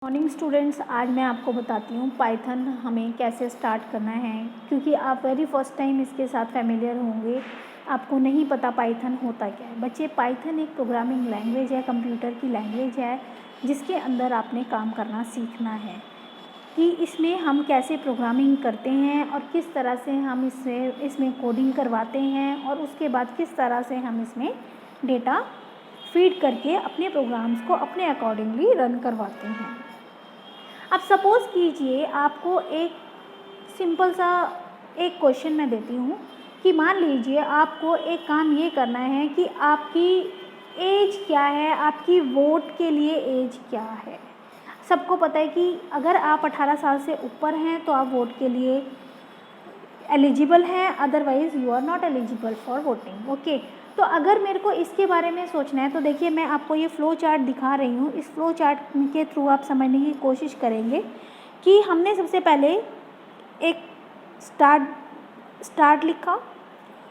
Morning students, आज मैं आपको बताती हूँ पाइथन हमें कैसे स्टार्ट करना है, क्योंकि आप वेरी फर्स्ट टाइम इसके साथ फैमिलियर होंगे। आपको नहीं पता पाइथन होता क्या है। बच्चे, पाइथन एक प्रोग्रामिंग लैंग्वेज है, कंप्यूटर की लैंग्वेज है, जिसके अंदर आपने काम करना सीखना है कि इसमें हम कैसे प्रोग्रामिंग करते हैं और किस तरह से हम इसमें कोडिंग करवाते हैं और उसके बाद किस तरह से हम इसमें डेटा फीड करके अपने प्रोग्राम्स को अपने अकॉर्डिंगली रन करवाते हैं। अब सपोज़ कीजिए आपको एक सिंपल सा एक क्वेश्चन मैं देती हूँ कि मान लीजिए आपको एक काम ये करना है कि आपकी एज क्या है, आपकी वोट के लिए एज क्या है। सबको पता है कि अगर आप 18 साल से ऊपर हैं तो आप वोट के लिए एलिजिबल हैं, otherwise you are not eligible for voting. Okay, तो अगर मेरे को इसके बारे में सोचना है तो देखिए मैं आपको ये फ़्लो चार्ट दिखा रही हूँ। इस फ़्लो चार्ट के थ्रू आप समझने की कोशिश करेंगे कि हमने सबसे पहले एक स्टार्ट लिखा।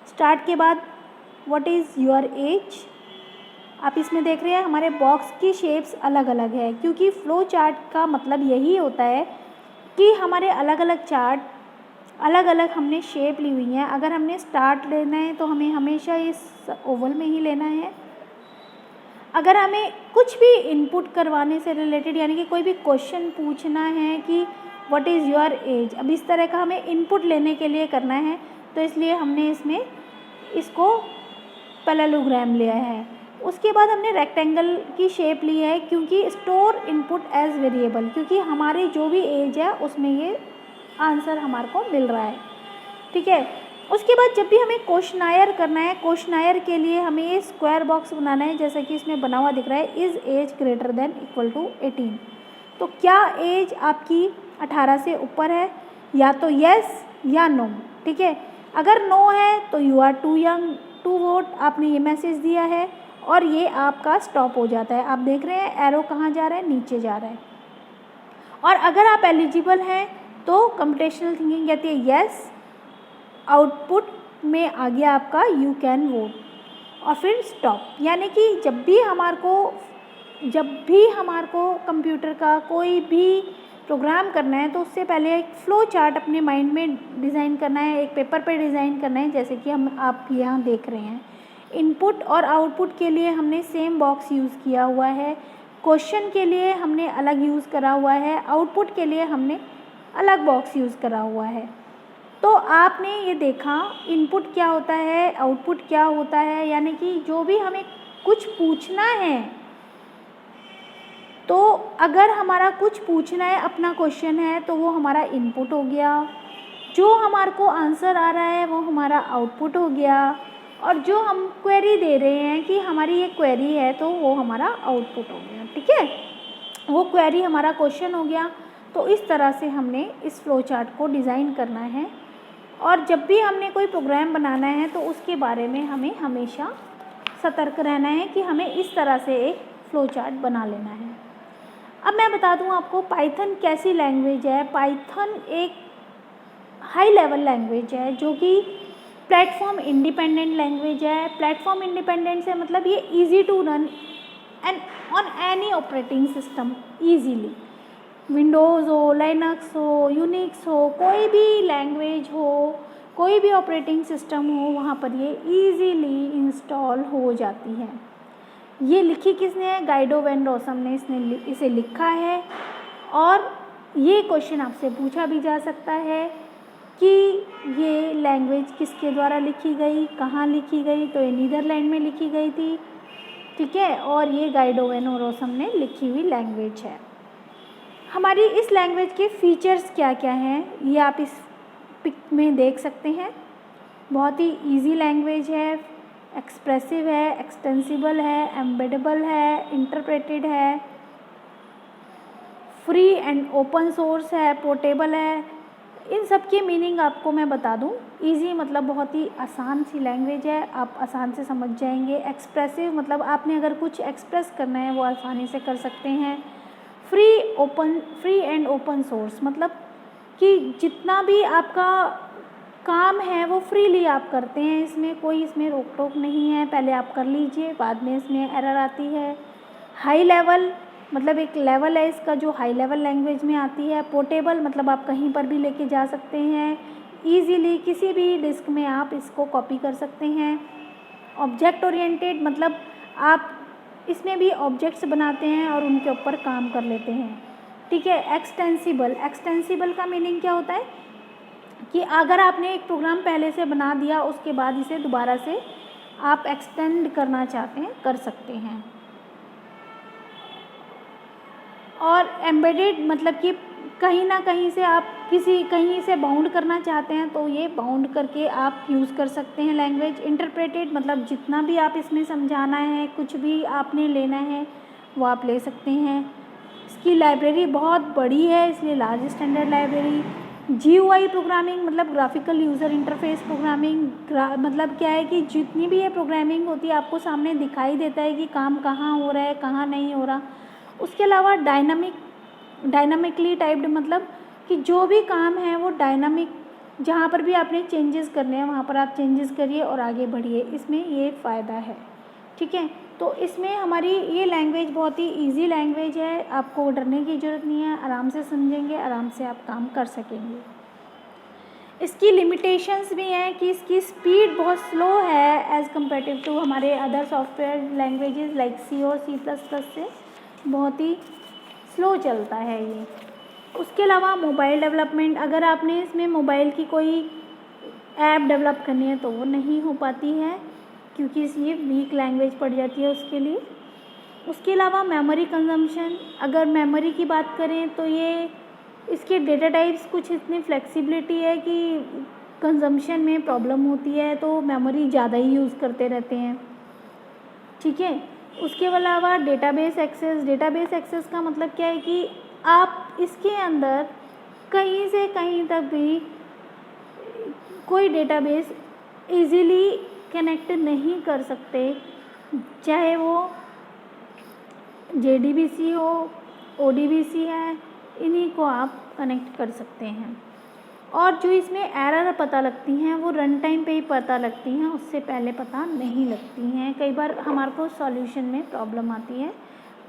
स्टार्ट के बाद व्हाट इज़ योर एज। आप इसमें देख रहे हैं हमारे बॉक्स की शेप्स अलग अलग है, क्योंकि फ़्लो चार्ट का मतलब यही होता है कि हमारे अलग अलग चार्ट अलग अलग हमने शेप ली हुई हैं। अगर हमने स्टार्ट लेना है तो हमें हमेशा इस ओवल में ही लेना है। अगर हमें कुछ भी इनपुट करवाने से रिलेटेड, यानी कि कोई भी क्वेश्चन पूछना है कि व्हाट इज़ योर एज, अब इस तरह का हमें इनपुट लेने के लिए करना है, तो इसलिए हमने इसमें इसको पैरेललोग्राम लिया है। उसके बाद हमने रेक्टेंगल की शेप ली है, क्योंकि स्टोर इनपुट एज वेरिएबल, क्योंकि हमारी जो भी एज है उसमें ये आंसर हमारे को मिल रहा है। ठीक है, उसके बाद जब भी हमें क्वेश्चनायर करना है, क्वेश्चनायर के लिए हमें ये स्क्वायर बॉक्स बनाना है, जैसा कि इसमें बना हुआ दिख रहा है, is age greater than equal to 18। तो क्या एज आपकी 18 से ऊपर है, या तो येस या नो। ठीक है, अगर नो है तो you are too young to vote, आपने ये मैसेज दिया है और ये आपका स्टॉप हो जाता है। आप देख रहे हैं एरो कहाँ जा रहा है, नीचे जा रहा है। और अगर आप एलिजिबल हैं तो कंप्यूटेशनल थिंकिंग कहती है यस, आउटपुट में आ गया आपका यू कैन वोट, और फिर स्टॉप। यानी कि जब भी हमारे को कंप्यूटर का कोई भी प्रोग्राम करना है तो उससे पहले एक फ़्लो चार्ट अपने माइंड में डिज़ाइन करना है, एक पेपर पे डिज़ाइन करना है, जैसे कि आप यहाँ देख रहे हैं। इनपुट और आउटपुट के लिए हमने सेम बॉक्स यूज़ किया हुआ है, क्वेश्चन के लिए हमने अलग यूज़ करा हुआ है, आउटपुट के लिए हमने अलग बॉक्स यूज़ करा हुआ है। तो आपने ये देखा इनपुट क्या होता है, आउटपुट क्या होता है, यानी कि जो भी हमें कुछ पूछना है, तो अगर हमारा कुछ पूछना है, अपना क्वेश्चन है, तो वो हमारा इनपुट हो गया। जो हमारे को आंसर आ रहा है वो हमारा आउटपुट हो गया, और जो हम क्वेरी दे रहे हैं कि हमारी ये क्वेरी है, तो वो हमारा आउटपुट हो गया। ठीक है, वो क्वेरी हमारा क्वेश्चन हो गया। तो इस तरह से हमने इस फ़्लो चार्ट को डिज़ाइन करना है, और जब भी हमने कोई प्रोग्राम बनाना है तो उसके बारे में हमें हमेशा सतर्क रहना है कि हमें इस तरह से एक फ़्लो चार्ट बना लेना है। अब मैं बता दूं आपको पाइथन कैसी लैंग्वेज है। पाइथन एक हाई लेवल लैंग्वेज है, जो कि प्लेटफॉर्म इंडिपेंडेंट लैंग्वेज है। प्लेटफॉर्म इंडिपेंडेंट से मतलब ये easy to run and on any operating system easily. Windows हो, लाइनक्स हो, यूनिक्स हो, कोई भी लैंग्वेज हो, कोई भी ऑपरेटिंग सिस्टम हो, वहाँ पर ये ईजीली इंस्टॉल हो जाती है। ये लिखी किसने है? गाइडो वैन रॉसम ने इसे लिखा है। और ये क्वेश्चन आपसे पूछा भी जा सकता है कि ये लैंग्वेज किसके द्वारा लिखी गई, कहाँ लिखी गई, तो ये नीदरलैंड में लिखी गई थी। ठीक है, और ये गाइडो वैन रॉसम ने लिखी हुई लैंग्वेज है। हमारी इस लैंग्वेज के फीचर्स क्या क्या हैं, ये आप इस पिक में देख सकते हैं। बहुत ही इजी लैंग्वेज है, एक्सप्रेसिव है, एक्सटेंसिबल है, एम्बेडेबल है, इंटरप्रेटेड है, फ्री एंड ओपन सोर्स है, पोर्टेबल है। इन सब की मीनिंग आपको मैं बता दूं। इजी मतलब बहुत ही आसान सी लैंग्वेज है, आप आसान से समझ जाएंगे। एक्सप्रेसिव मतलब आपने अगर कुछ एक्सप्रेस करना है वो आसानी से कर सकते हैं। फ्री एंड ओपन सोर्स मतलब कि जितना भी आपका काम है वो फ्रीली आप करते हैं, इसमें रोक टोक नहीं है, पहले आप कर लीजिए, बाद में इसमें एरर आती है। हाई लेवल मतलब एक लेवल है इसका जो हाई लेवल लैंग्वेज में आती है। पोर्टेबल मतलब आप कहीं पर भी लेके जा सकते हैं ईज़िली, किसी भी डिस्क में आप इसको कॉपी कर सकते हैं। ऑब्जेक्ट ओरिएंटेड मतलब आप इसमें भी ऑब्जेक्ट्स बनाते हैं और उनके ऊपर काम कर लेते हैं, ठीक है। एक्सटेंसिबल, एक्सटेंसिबल का मीनिंग क्या होता है कि अगर आपने एक प्रोग्राम पहले से बना दिया, उसके बाद इसे दोबारा से आप एक्सटेंड करना चाहते हैं, कर सकते हैं। और एम्बेडेड मतलब कि कहीं ना कहीं से आप कहीं से बाउंड करना चाहते हैं तो ये बाउंड करके आप यूज़ कर सकते हैं लैंग्वेज। इंटरप्रेटेड मतलब जितना भी आप इसमें समझाना है, कुछ भी आपने लेना है वो आप ले सकते हैं। इसकी लाइब्रेरी बहुत बड़ी है, इसलिए large standard library. GUI programming मतलब ग्राफिकल यूज़र इंटरफेस प्रोग्रामिंग, मतलब क्या है कि जितनी भी ये प्रोग्रामिंग होती है आपको सामने दिखाई देता है कि काम कहाँ हो रहा है कहाँ नहीं हो रहा। उसके अलावा डायनामिकली टाइप्ड मतलब कि जो भी काम है वो डायनामिक, जहाँ पर भी आपने चेंजेस करने हैं वहाँ पर आप चेंजेस करिए और आगे बढ़िए, इसमें ये फ़ायदा है, ठीक है। तो इसमें हमारी ये लैंग्वेज बहुत ही इजी लैंग्वेज है, आपको डरने की ज़रूरत नहीं है, आराम से समझेंगे, आराम से आप काम कर सकेंगे। इसकी लिमिटेशंस भी हैं कि इसकी स्पीड बहुत स्लो है एज़ कम्पेटिव टू हमारे other software languages like C और C++ से बहुत ही स्लो चलता है ये। उसके अलावा मोबाइल डेवलपमेंट, अगर आपने इसमें मोबाइल की कोई ऐप डेवलप करनी है तो वो नहीं हो पाती है क्योंकि ये वीक लैंग्वेज पड़ जाती है उसके लिए। उसके अलावा मेमोरी कंजम्पशन, अगर मेमोरी की बात करें तो ये इसके डेटा टाइप्स कुछ इतनी फ्लेक्सिबिलिटी है कि कंजम्पशन में प्रॉब्लम होती है तो मेमोरी ज़्यादा ही यूज़ करते रहते हैं, ठीक है। उसके अलावा डेटाबेस एक्सेस का मतलब क्या है कि आप इसके अंदर कहीं से कहीं तक भी कोई डेटाबेस इजीली कनेक्ट नहीं कर सकते, चाहे वो JDBC हो, ODBC है, इन्हीं को आप कनेक्ट कर सकते हैं। और जो इसमें एरर पता लगती हैं वो रन टाइम पे ही पता लगती हैं, उससे पहले पता नहीं लगती हैं। कई बार हमारे को सॉल्यूशन में प्रॉब्लम आती है,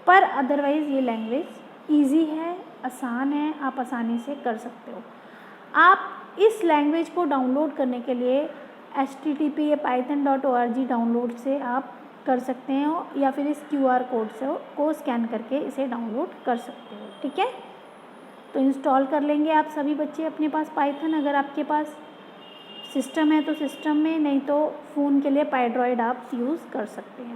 पर अदरवाइज़ ये लैंग्वेज इजी है, आसान है, आप आसानी से कर सकते हो। आप इस लैंग्वेज को डाउनलोड करने के लिए http python.org डाउनलोड से आप कर सकते हैं या फिर इस QR कोड से को स्कैन करके इसे डाउनलोड कर सकते हो, ठीक है। तो इंस्टॉल कर लेंगे आप सभी बच्चे अपने पास पाइथन, अगर आपके पास सिस्टम है तो सिस्टम में, नहीं तो फ़ोन के लिए पाइड्रॉइड आप यूज़ कर सकते हैं।